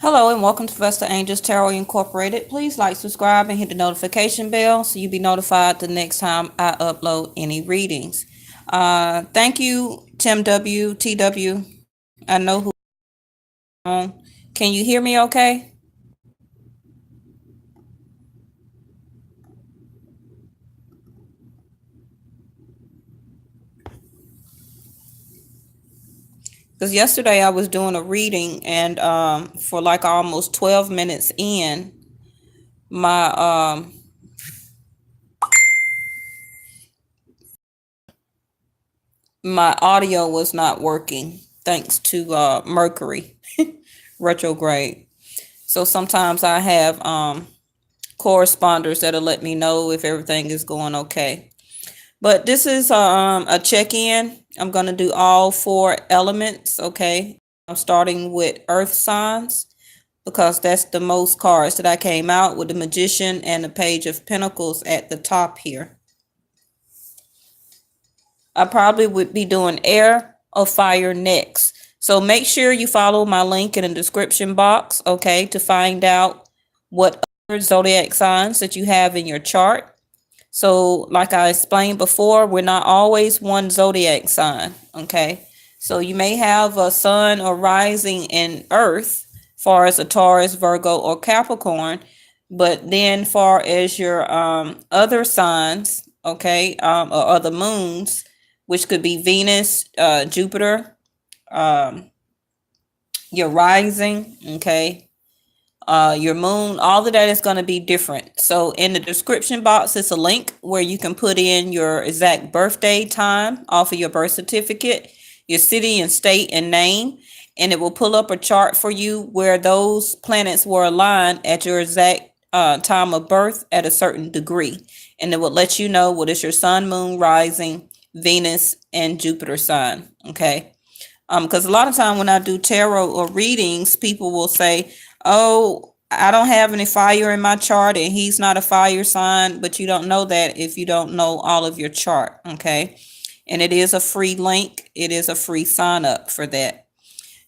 Hello and welcome to Vesta Angels Tarot Incorporated. Please like, subscribe, and hit the notification bell so you'll be notified the next time I upload any readings. Thank you, Tim W. TW. I know who. Can you hear me okay? Because yesterday I was doing a reading and for like almost 12 minutes in, my my audio was not working thanks to Mercury retrograde. So sometimes I have corresponders that'll let me know if everything is going okay. But this is a check-in. I'm going to do all 4 elements, okay? I'm starting with earth signs because that's the most cards that I came out with, the Magician and the Page of Pentacles at the top here. I probably would be doing air or fire next. So make sure you follow my link in the description box, okay, to find out what other zodiac signs that you have in your chart. So like I explained before, we're not always one zodiac sign, okay? So you may have a sun or rising in earth, far as a Taurus, Virgo, or Capricorn, but then far as your other signs, okay, or other moons, which could be Venus, Jupiter, your rising, okay, your moon, all of that is going to be different. So in the description box is a link where you can put in your exact birthday time off of your birth certificate, your city and state and name, and it will pull up a chart for you where those planets were aligned at your exact time of birth at a certain degree. And it will let you know what is your sun, moon, rising, Venus, and Jupiter sign, okay? Because a lot of time when I do tarot or readings, people will say, oh, I don't have any fire in my chart and he's not a fire sign, but you don't know that if you don't know all of your chart, okay? And it is a free link. It is a free sign up for that.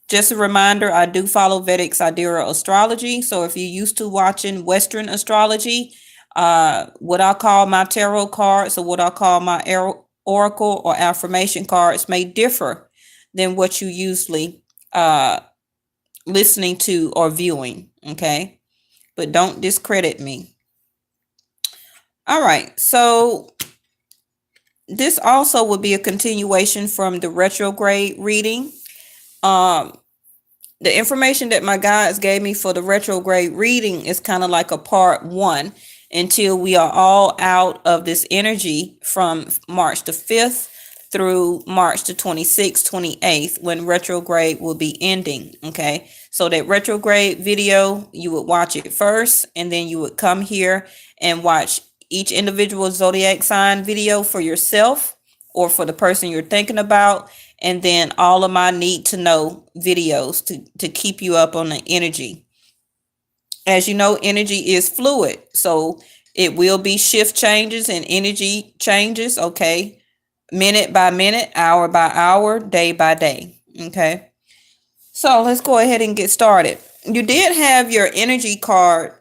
Just a reminder, I do follow Vedic Astrology. So if you're used to watching Western astrology, what I call my tarot cards or what I call my oracle or affirmation cards may differ than what you usually listening to or viewing, okay? But don't discredit me. All right, so this also would be a continuation from the retrograde reading. The information that my guides gave me for the retrograde reading is kind of like a part 1 until we are all out of this energy from March the 5th through March the 26th, 28th, when retrograde will be ending, okay? So that retrograde video, you would watch it first, and then you would come here and watch each individual zodiac sign video for yourself or for the person you're thinking about, and then all of my need to know videos to keep you up on the energy. As you know, energy is fluid, so it will be shift changes and energy changes, okay? Minute by minute, hour by hour, day by day, okay? So let's go ahead and get started. You did have your energy card,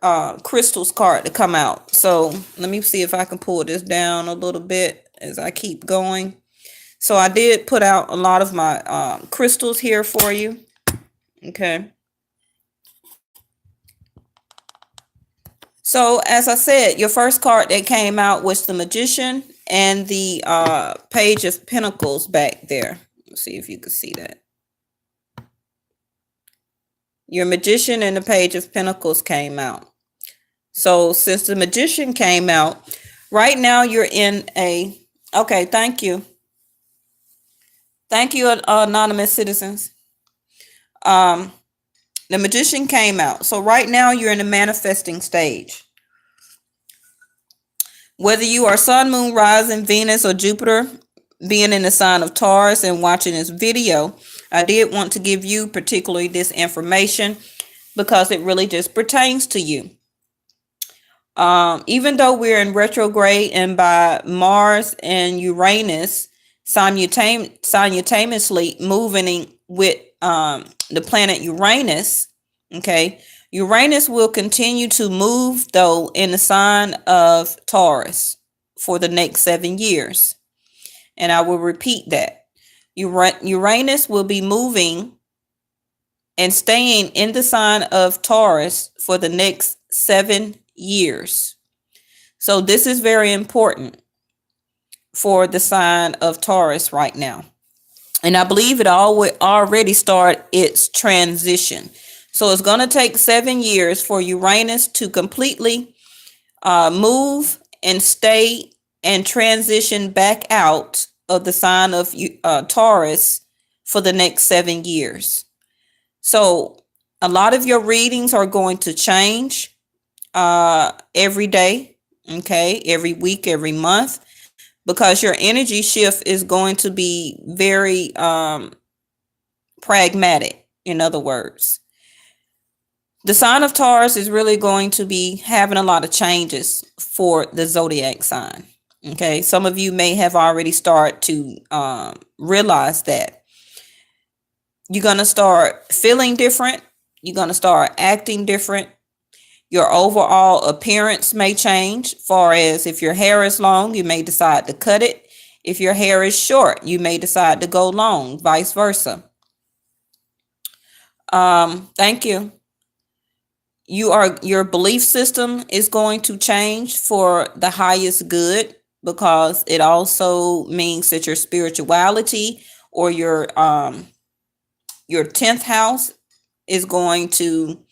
crystals card to come out. So let me see if I can pull this down a little bit as I keep going. So I did put out a lot of my crystals here for you, okay? So as I said, your first card that came out was the Magician and the Page of Pentacles back there. Let's see if you can see that. Your Magician and the Page of Pentacles came out. So since the Magician came out, right now you're in a, okay, thank you. Thank you, anonymous citizens. The Magician came out. So right now you're in the manifesting stage. Whether you are Sun, Moon, Rising, Venus, or Jupiter, being in the sign of Taurus and watching this video, I did want to give you particularly this information because it really just pertains to you. Even though we're in retrograde and by Mars and Uranus simultaneously moving with the planet Uranus, Okay. Uranus will continue to move, though, in the sign of Taurus for the next 7 years. And I will repeat that. Uranus will be moving and staying in the sign of Taurus for the next 7 years. So this is very important for the sign of Taurus right now. And I believe it already started its transition. So it's going to take 7 years for Uranus to completely move and stay and transition back out of the sign of Taurus for the next 7 years. So a lot of your readings are going to change every day, okay, every week, every month, because your energy shift is going to be very pragmatic, in other words. The sign of Taurus is really going to be having a lot of changes for the zodiac sign. Okay, some of you may have already started to realize that. You're going to start feeling different. You're going to start acting different. Your overall appearance may change. Far as if your hair is long, you may decide to cut it. If your hair is short, you may decide to go long, vice versa. Thank you. Your belief system is going to change for the highest good, because it also means that your spirituality or your 10th house is going to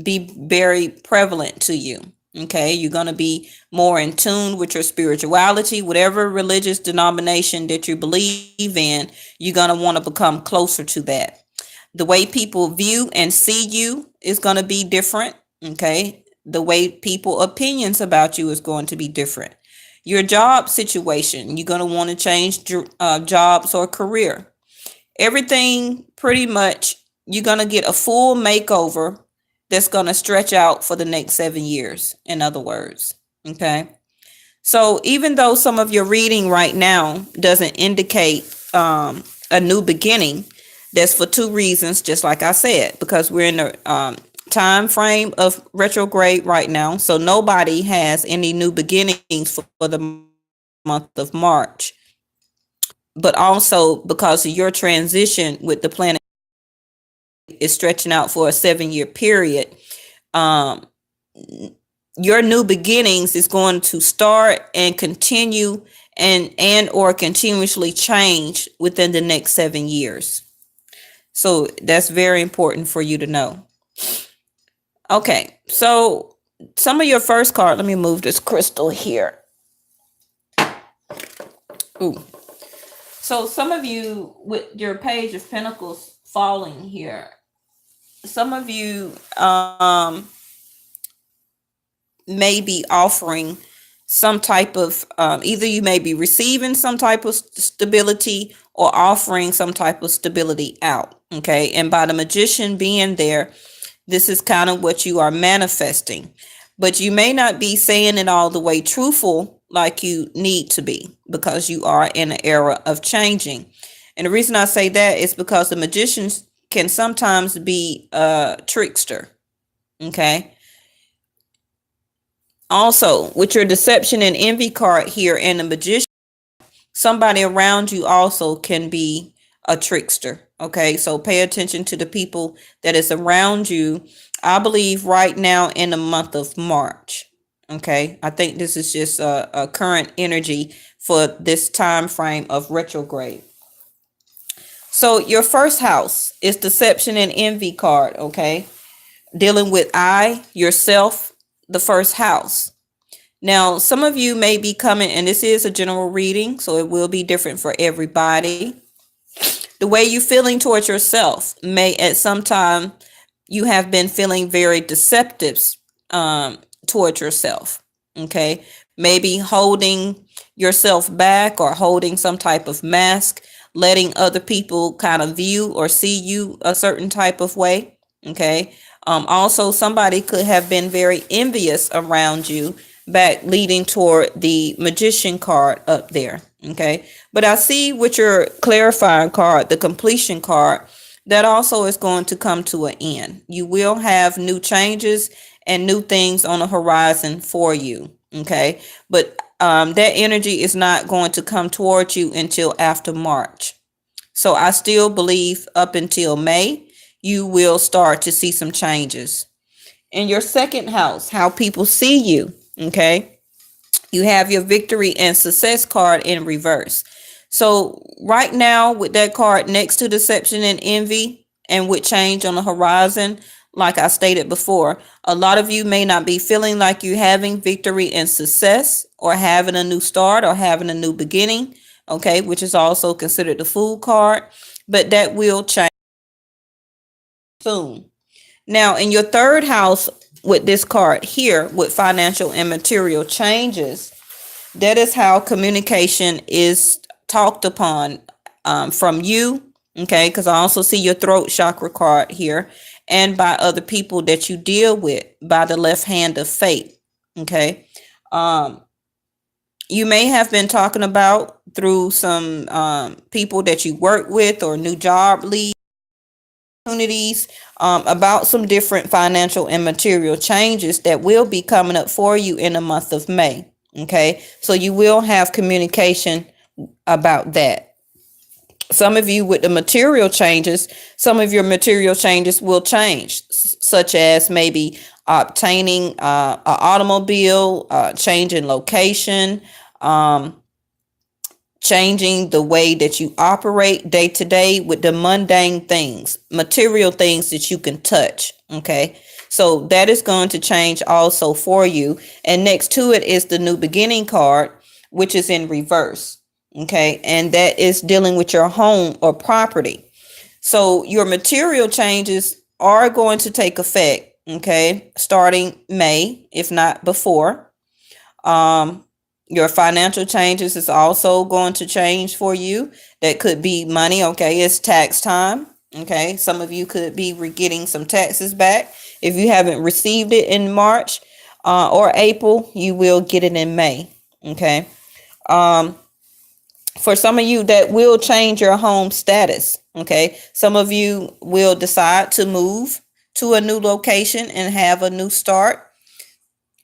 be very prevalent to you. Okay, you're going to be more in tune with your spirituality, whatever religious denomination that you believe in. You're going to want to become closer to that. The way people view and see you is going to be different. Okay, the way people opinions about you is going to be different. Your job situation, you're going to want to change jobs or career. Everything pretty much, you're going to get a full makeover that's going to stretch out for the next 7 years, in other words. Okay. So even though some of your reading right now doesn't indicate a new beginning, that's for 2 reasons, just like I said, because we're in the time frame of retrograde right now. So nobody has any new beginnings for the month of March. But also because of your transition with the planet is stretching out for a 7-year period, your new beginnings is going to start and continue and or continuously change within the next 7 years. So that's very important for you to know. Okay, so some of your first card, let me move this crystal here. Ooh. So some of you with your Page of Pentacles falling here, some of you may be offering some type of, either you may be receiving some type of stability or offering some type of stability out. Okay. And by the Magician being there, this is kind of what you are manifesting, but you may not be saying it all the way truthful like you need to be, because you are in an era of changing. And the reason I say that is because the Magicians can sometimes be a trickster. Okay. Also, with your Deception and Envy card here and the Magician, somebody around you also can be a trickster. Okay, so pay attention to the people that is around you. I believe right now in the month of March. Okay, I think this is just a current energy for this time frame of retrograde. So your first house is Deception and Envy card. Okay, dealing with yourself, the first house. Now, some of you may be coming, and this is a general reading, so it will be different for everybody. The way you're feeling towards yourself may at some time you have been feeling very deceptive towards yourself. Okay, maybe holding yourself back or holding some type of mask, letting other people kind of view or see you a certain type of way. Okay. Also, somebody could have been very envious around you, back leading toward the Magician card up there. Okay. But I see with your clarifying card, the Completion card, that also is going to come to an end. You will have new changes and new things on the horizon for you. Okay. But that energy is not going to come towards you until after March. So I still believe up until May, you will start to see some changes. In your second house, how people see you. Okay. You have your victory and success card in reverse. So right now with that card next to deception and envy and with change on the horizon, like I stated before, a lot of you may not be feeling like you're having victory and success or having a new start or having a new beginning, okay, which is also considered the Fool card, but that will change soon. Now, in your third house with this card here with financial and material changes, that is how communication is talked upon from you, okay, because I also see your throat chakra card here, and by other people that you deal with by the left hand of fate, okay. You may have been talking about through some people that you work with or new job leads, opportunities, about some different financial and material changes that will be coming up for you in the month of May. Okay, so you will have communication about that. Some of you with the material changes, some of your material changes will change, such as maybe obtaining an automobile, changing location, changing the way that you operate day to day with the mundane things, material things that you can touch. Okay. So that is going to change also for you. And next to it is the new beginning card, which is in reverse. Okay. And that is dealing with your home or property. So your material changes are going to take effect. Okay. Starting May, if not before. Your financial changes is also going to change for you. That could be money. Okay. It's tax time. Okay. Some of you could be getting some taxes back. If you haven't received it in March or April, you will get it in May. Okay. For some of you, that will change your home status. Okay. Some of you will decide to move to a new location and have a new start.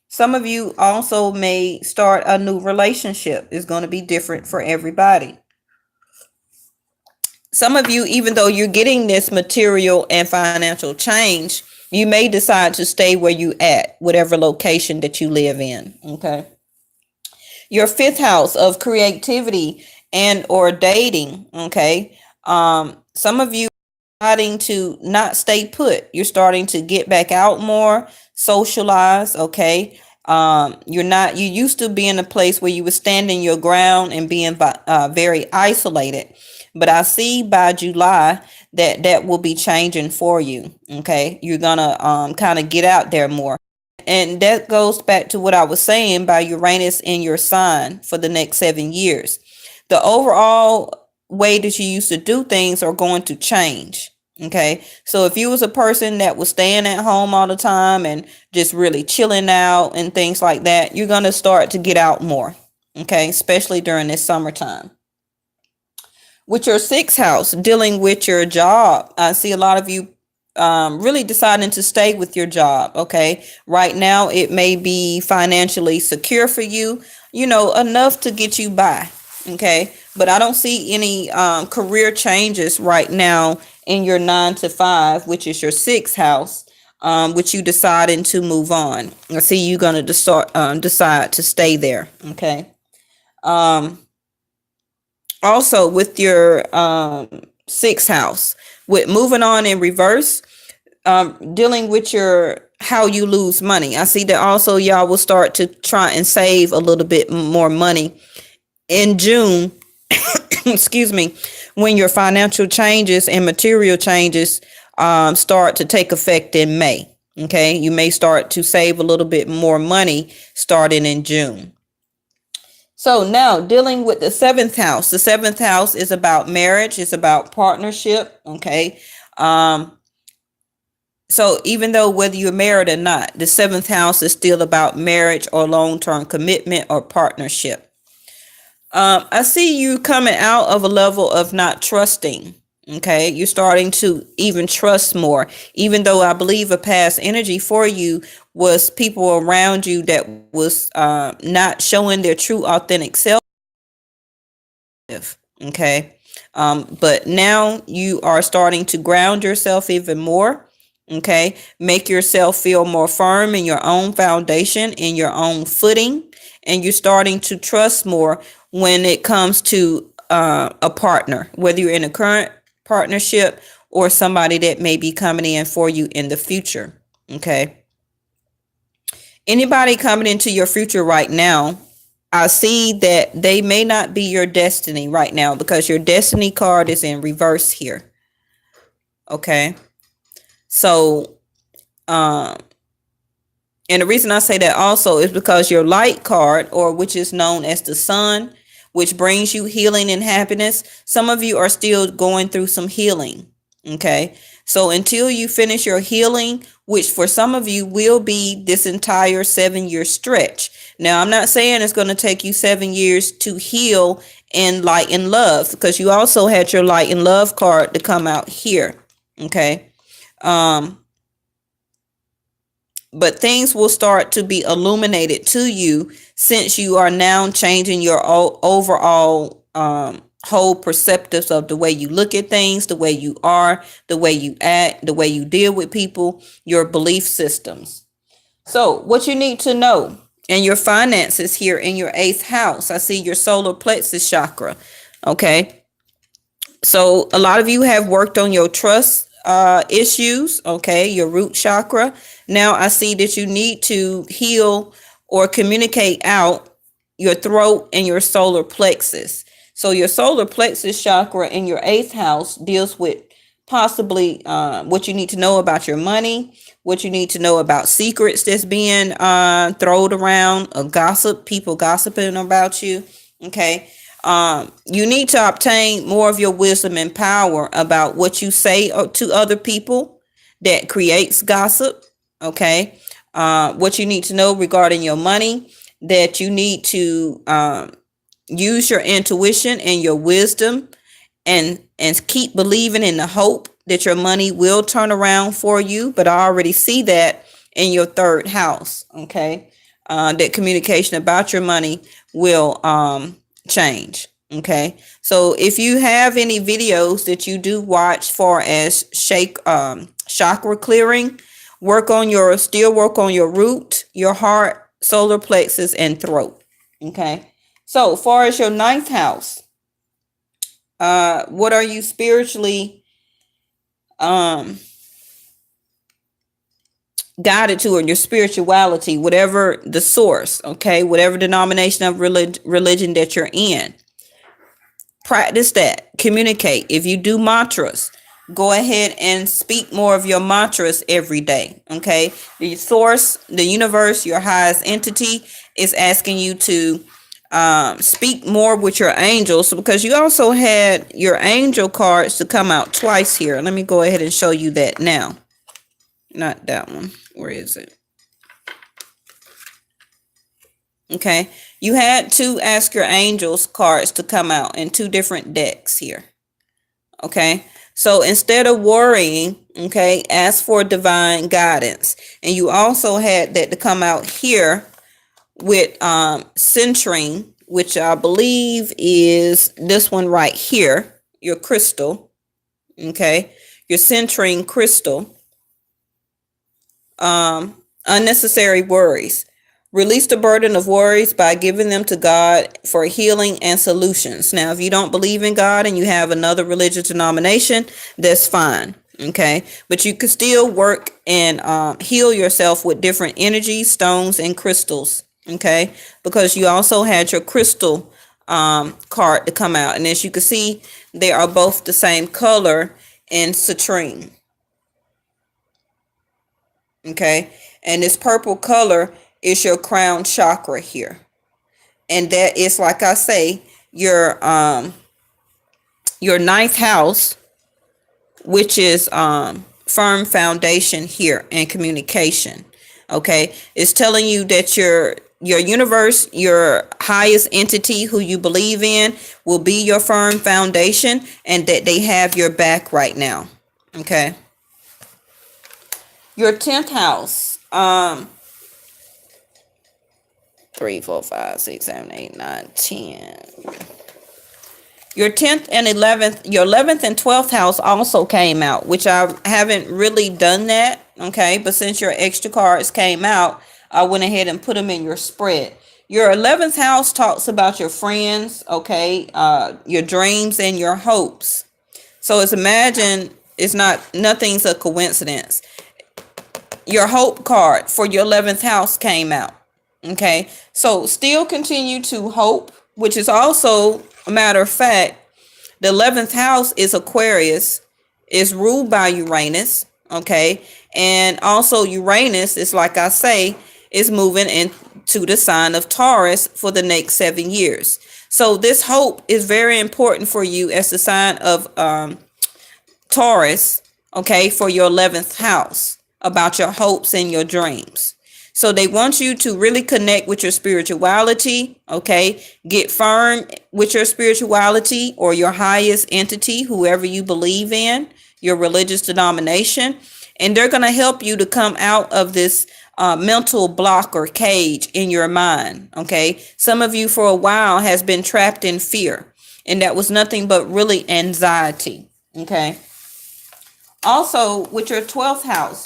Some of you also may start a new relationship. It's going to be different for everybody. Some of you, even though you're getting this material and financial change, you may decide to stay where you at, whatever location that you live in. Okay. Your fifth house of creativity and or dating. Okay. Some of you are starting to not stay put. You're starting to get back out more, socialize. Okay. You used to be in a place where you were standing your ground and being very isolated. But I see by July that will be changing for you. Okay. You're going to kind of get out there more. And that goes back to what I was saying by Uranus in your sign for the next 7 years. The overall way that you used to do things are going to change. Okay. So if you was a person that was staying at home all the time and just really chilling out and things like that, you're going to start to get out more. Okay. Especially during this summertime. With your sixth house, dealing with your job, I see a lot of you really deciding to stay with your job. Okay. Right now, it may be financially secure for you, enough to get you by. Okay. But I don't see any career changes right now in your 9 to 5, which is your sixth house, which you deciding to move on. I see you going to decide to stay there. Okay. Also with your sixth house, with moving on in reverse, dealing with how you lose money. I see that also y'all will start to try and save a little bit more money in June, excuse me, when your financial changes and material changes start to take effect in May. Okay, you may start to save a little bit more money starting in June. So now dealing with the seventh house. The seventh house is about marriage. It's about partnership. Okay. So even though whether you're married or not, the seventh house is still about marriage or long-term commitment or partnership. I see you coming out of a level of not trusting. Okay, you're starting to even trust more, even though I believe a past energy for you was people around you that was not showing their true authentic self. Okay, but now you are starting to ground yourself even more. Okay, make yourself feel more firm in your own foundation, in your own footing, and you're starting to trust more when it comes to a partner, whether you're in a current partnership or somebody that may be coming in for you in the future. Okay, anybody coming into your future right now, I see that they may not be your destiny right now because your destiny card is in reverse here. Okay. So, um, and the reason I say that also is because your light card, or which is known as the sun, which brings you healing and happiness, some of you are still going through some healing. Okay. So until you finish your healing, which for some of you will be this entire 7-year stretch. Now, I'm not saying it's going to take you 7 years to heal in light and love, because you also had your light and love card to come out here. Okay. But things will start to be illuminated to you since you are now changing your overall whole perceptives of the way you look at things, the way you are, the way you act, the way you deal with people, your belief systems. So what you need to know, and your finances here in your 8th house, I see your solar plexus chakra. Okay. So a lot of you have worked on your trust issues. Okay. Your root chakra. Now I see that you need to heal or communicate out your throat and your solar plexus. So your solar plexus chakra in your 8th house deals with possibly what you need to know about your money, what you need to know about secrets that's being thrown around, or gossip, people gossiping about you. Okay. You need to obtain more of your wisdom and power about what you say to other people that creates gossip. Okay. What you need to know regarding your money, that you need to use your intuition and your wisdom, and keep believing in the hope that your money will turn around for you. But I already see that in your 3rd house. Okay. That communication about your money will change. Okay. So if you have any videos that you do watch for as chakra clearing, still work on your root, your heart, solar plexus, and throat. Okay. So far as your 9th house, what are you spiritually guided to, in your spirituality, whatever the source, okay, whatever denomination of religion that you're in? Practice that. Communicate. If you do mantras, go ahead and speak more of your mantras every day. Okay. The source, the universe, your highest entity is asking you to speak more with your angels, because you also had your angel cards to come out twice here. Let me go ahead and show you that now. Not that one. Where is it? Okay. You had to ask your angels cards to come out in 2 different decks here. Okay. So instead of worrying, okay, ask for divine guidance. And you also had that to come out here with centering, which I believe is this one right here, your crystal. Okay. Your centering crystal. Unnecessary worries. Release the burden of worries by giving them to God for healing and solutions. Now, if you don't believe in God and you have another religious denomination, that's fine. Okay. But you can still work and heal yourself with different energies, stones, and crystals. Okay. Because you also had your crystal card to come out. And as you can see, they are both the same color in citrine. Okay. And this purple color is your crown chakra here. And that is, like I say, your 9th house, which is firm foundation here and communication. Okay. It's telling you that your universe, your highest entity who you believe in will be your firm foundation, and that they have your back right now. Okay. Your 10th house, 3, 4, 5, 6, 7, 8, 9, 10. Your 10th and 11th, your 11th and 12th house also came out, which I haven't really done that. Okay. But since your extra cards came out, I went ahead and put them in your spread. Your 11th house talks about your friends. Okay. Your dreams and your hopes. So nothing's a coincidence. Your hope card for your 11th house came out. Okay. So still continue to hope, which is also a matter of fact, the 11th house is Aquarius, is ruled by Uranus. Okay. And also Uranus is, like I say, is moving into the sign of Taurus for the next 7 years. So this hope is very important for you as the sign of Taurus. Okay. For your 11th house, about your hopes and your dreams. So they want you to really connect with your spirituality, okay? Get firm with your spirituality or your highest entity, whoever you believe in, your religious denomination. And they're going to help you to come out of this mental block or cage in your mind, okay? Some of you for a while has been trapped in fear, and that was nothing but really anxiety, okay? Also, with your 12th house,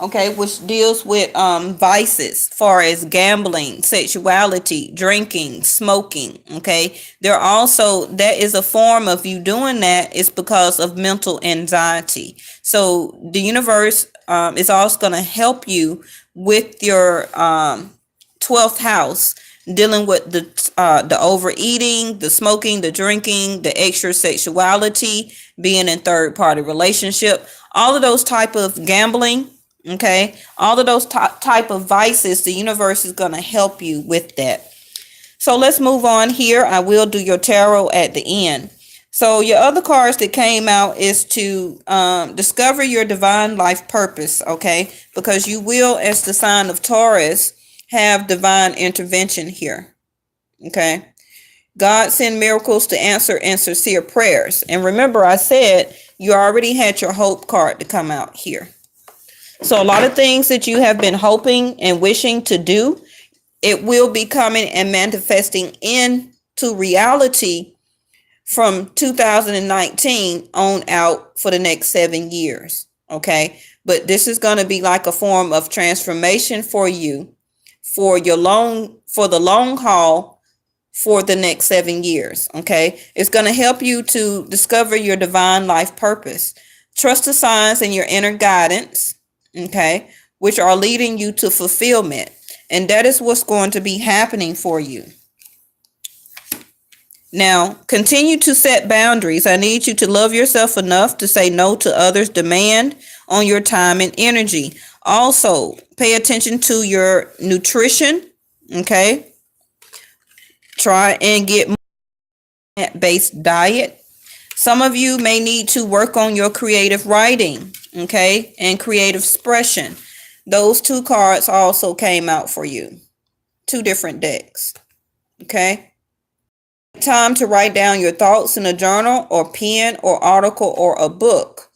okay, which deals with vices, far as gambling, sexuality, drinking, smoking. Okay, that is a form of you doing that is because of mental anxiety. So the universe is also going to help you with your 12th house, dealing with the overeating, the smoking, the drinking, the extra sexuality, being in third party relationship, all of those type of gambling. Okay, all of those type of vices, the universe is going to help you with that. So let's move on here. I will do your tarot at the end. So your other cards that came out is to discover your divine life purpose. Okay, because you will, as the sign of Taurus, have divine intervention here. Okay, God send miracles to answer sincere prayers. And remember, I said you already had your hope card to come out here. So a lot of things that you have been hoping and wishing to do, it will be coming and manifesting into reality from 2019 on out for the next 7 years. Okay. But this is going to be like a form of transformation for you for the long haul for the next 7 years. Okay. It's going to help you to discover your divine life purpose. Trust the signs and your inner guidance. Okay, which are leading you to fulfillment. And that is what's going to be happening for you. Now, continue to set boundaries. I need you to love yourself enough to say no to others' demand on your time and energy. Also, pay attention to your nutrition. Okay, try and get more plant-based diet. Some of you may need to work on your creative writing, okay, and creative expression. Those 2 cards also came out for you. 2 different decks, okay? Time to write down your thoughts in a journal or pen or article or a book.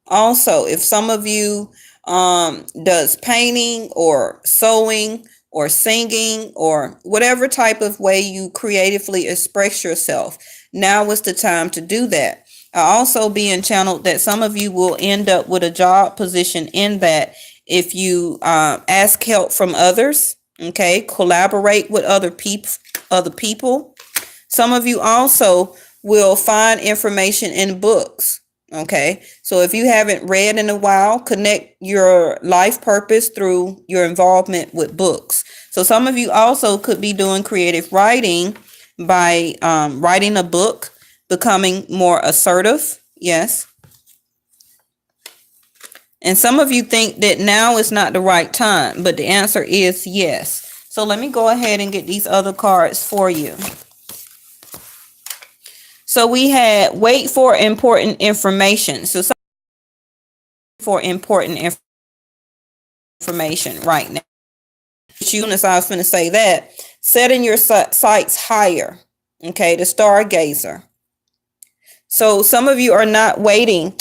Also, if some of you does painting or sewing or singing or whatever type of way you creatively express yourself, now is the time to do that. I also being channeled that some of you will end up with a job position in that if you ask help from others, okay, collaborate with other people. Some of you also will find information in books. Okay, so if you haven't read in a while, connect your life purpose through your involvement with books. So some of you also could be doing creative writing by writing a book, becoming more assertive. Yes. And some of you think that now is not the right time, but the answer is yes. So let me go ahead and get these other cards for you. So we had wait for important information. So for important information right now. you, as I was going to say that, setting your sights higher, okay, the stargazer. So some of you are not waiting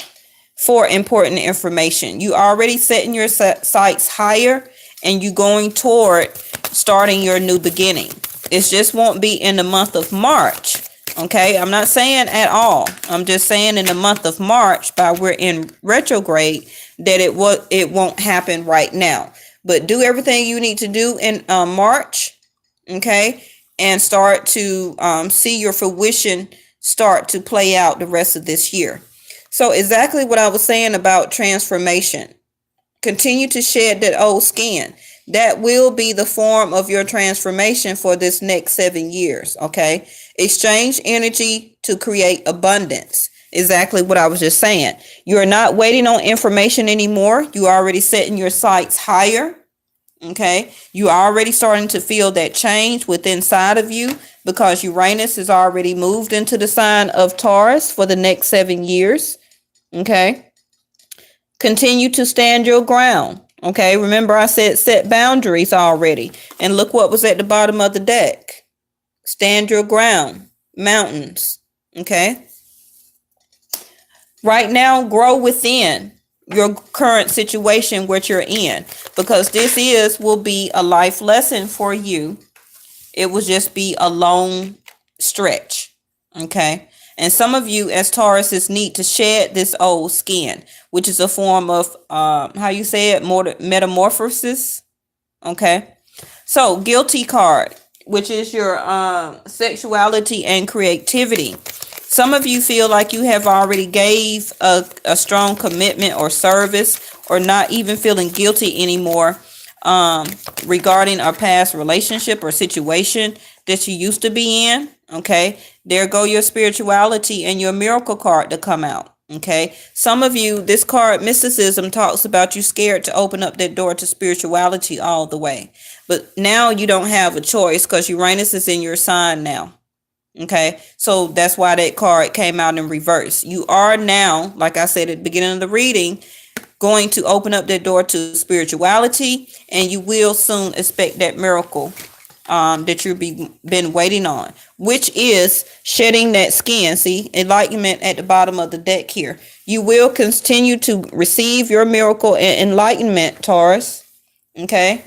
for important information. You already setting your sights higher, and you going toward starting your new beginning. It just won't be in the month of March. Okay, I'm not saying at all. I'm just saying in the month of March, by we're in retrograde, that it won't happen right now. But do everything you need to do in March, okay, and start to see your fruition start to play out the rest of this year. So exactly what I was saying about transformation. Continue to shed that old skin. That will be the form of your transformation for this next 7 years, okay? Exchange energy to create abundance. Exactly what I was just saying. You're not waiting on information anymore. You are already setting your sights higher, okay? You are already starting to feel that change within inside of you, because Uranus is already moved into the sign of Taurus for the next 7 years, okay? Continue to stand your ground. Okay, remember I said set boundaries already. And look what was at the bottom of the deck. Stand your ground. Mountains. Okay. Right now, grow within your current situation which you're in. Because this will be a life lesson for you. It will just be a long stretch. Okay. And some of you as Tauruses need to shed this old skin, which is a form of, how you say it, metamorphosis. Okay. So guilty card, which is your sexuality and creativity. Some of you feel like you have already gave a strong commitment or service, or not even feeling guilty anymore regarding a past relationship or situation that you used to be in. Okay, there go your spirituality and your miracle card to come out. Okay, some of you, this card mysticism talks about you scared to open up that door to spirituality all the way, but now you don't have a choice because Uranus is in your sign now. Okay, so that's why that card came out in reverse. You are now, like I said at the beginning of the reading, going to open up that door to spirituality, and you will soon expect that miracle that you've been waiting on, which is shedding that skin. See, enlightenment at the bottom of the deck here. You will continue to receive your miracle and enlightenment, Taurus. Okay.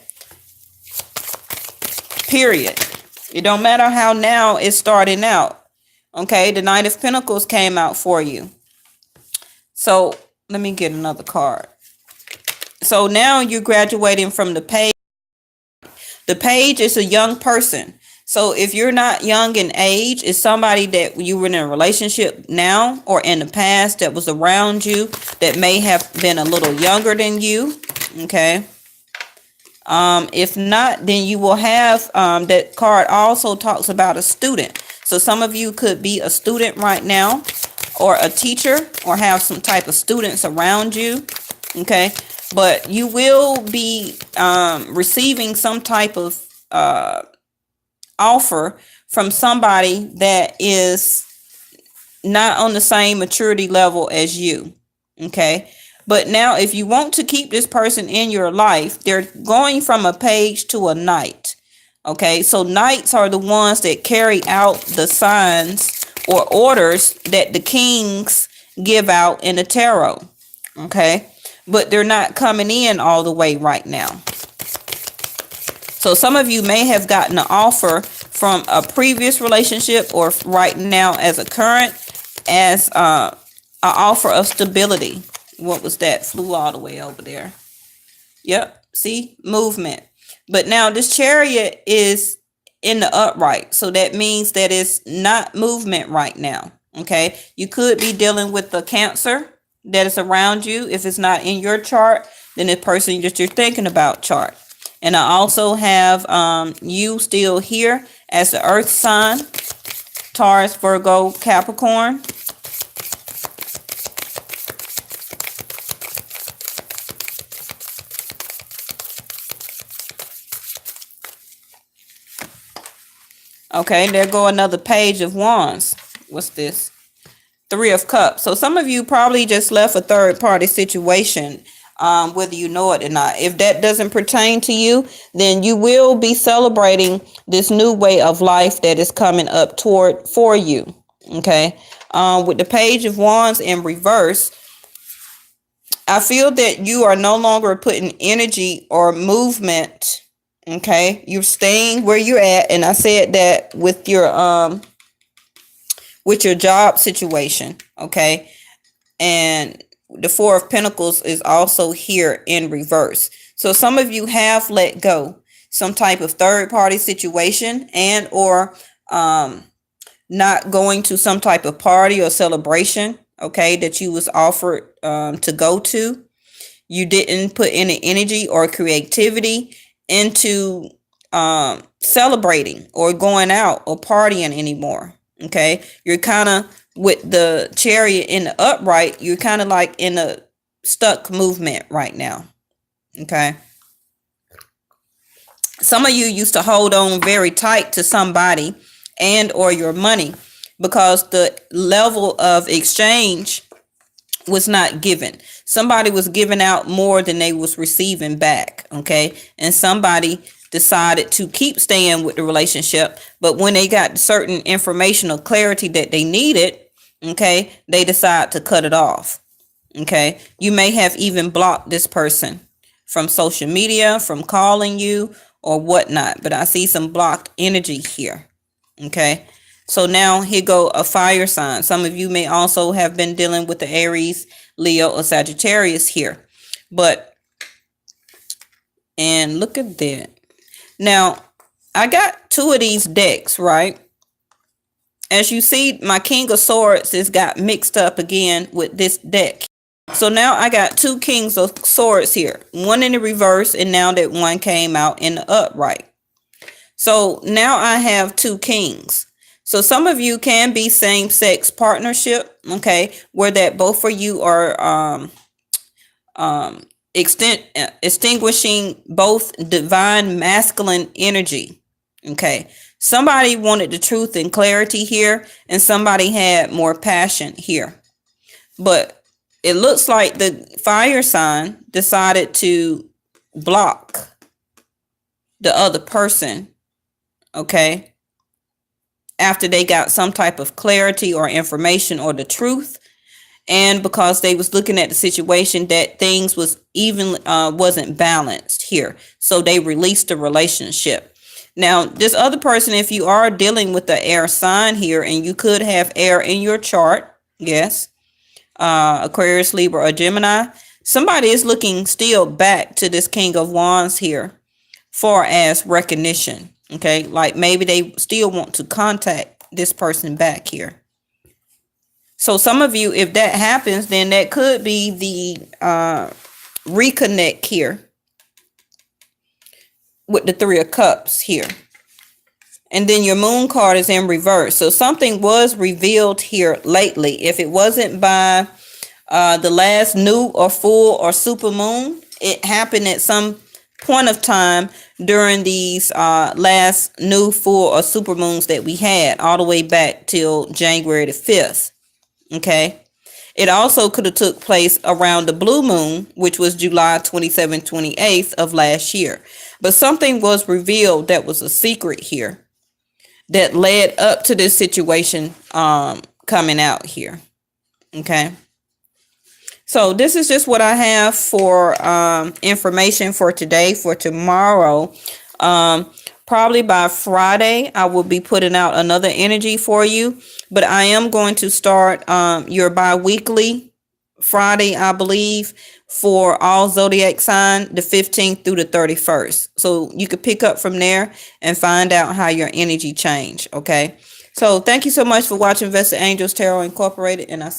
Period. It don't matter how now it's starting out. Okay. The Knight of Pentacles came out for you. So let me get another card. So now you're graduating from the page. The page is a young person. So if you're not young in age, it's somebody that you were in a relationship now or in the past that was around you that may have been a little younger than you. Okay. If not, then you will have, that card also talks about a student. So some of you could be a student right now, or a teacher, or have some type of students around you. Okay. But you will be receiving some type of offer from somebody that is not on the same maturity level as you. Okay. But now if you want to keep this person in your life, they're going from a page to a knight. Okay. So knights are the ones that carry out the signs or orders that the kings give out in the tarot. Okay. But they're not coming in all the way right now. So some of you may have gotten an offer from a previous relationship, or right now as a current, as an offer of stability. What was that? Flew all the way over there. Yep. See? Movement. But now this Chariot is in the upright. So that means that it's not movement right now. Okay. You could be dealing with the Cancer that is around you. If it's not in your chart, then the person that you're thinking about chart. And I also have you still here as the earth sign, Taurus, Virgo, Capricorn. Okay, there go another page of wands. What's this? Three of Cups. So some of you probably just left a third party situation whether you know it or not. If that doesn't pertain to you, then you will be celebrating this new way of life that is coming up toward for you. Okay. With the Page of Wands in reverse, I feel that you are no longer putting energy or movement. Okay. You're staying where you're at. And I said that with your job situation. Okay. And the Four of Pentacles is also here in reverse. So some of you have let go some type of third party situation, and or not going to some type of party or celebration, okay, that you was offered to go to. You didn't put any energy or creativity into celebrating or going out or partying anymore. Okay, you're kind of with the Chariot in the upright, you're kind of like in a stuck movement right now. Okay, some of you used to hold on very tight to somebody and or your money because the level of exchange was not given. Somebody was giving out more than they was receiving back. Okay, and somebody decided to keep staying with the relationship, but when they got certain informational clarity that they needed, okay, they decide to cut it off. Okay, you may have even blocked this person from social media, from calling you or whatnot, but I see some blocked energy here. Okay, so now here go a fire sign. Some of you may also have been dealing with the Aries, Leo, or Sagittarius here, and look at that. Now, I got two of these decks, right? As you see, my King of Swords has got mixed up again with this deck. So now I got two Kings of Swords here. One in the reverse, and now that one came out in the upright. So now I have two kings. So some of you can be same-sex partnership, okay, where that both of you are extinguishing both divine masculine energy. Okay, somebody wanted the truth and clarity here, and somebody had more passion here, but it looks like the fire sign decided to block the other person, okay, after they got some type of clarity or information or the truth. And because they was looking at the situation that things was even wasn't balanced here, so they released the relationship. Now this other person, if you are dealing with the air sign here, and you could have air in your chart, yes, Aquarius, Libra, or Gemini, somebody is looking still back to this King of Wands here far as recognition. Okay, like maybe they still want to contact this person back here. So some of you, if that happens, then that could be the reconnect here with the Three of Cups here. And then your Moon card is in reverse. So something was revealed here lately. If it wasn't by the last new or full or super moon, it happened at some point of time during these last new, full, or super moons that we had all the way back till January the 5th. Okay, it also could have took place around the blue moon, which was July 27th, 28th of last year. But something was revealed that was a secret here that led up to this situation coming out here. Okay, so this is just what I have for information for today. For tomorrow, probably by Friday, I will be putting out another energy for you. But I am going to start your bi-weekly Friday, I believe, for all zodiac sign, the 15th through the 31st. So you could pick up from there and find out how your energy change. Okay. So thank you so much for watching Vesta Angels Tarot Incorporated, and I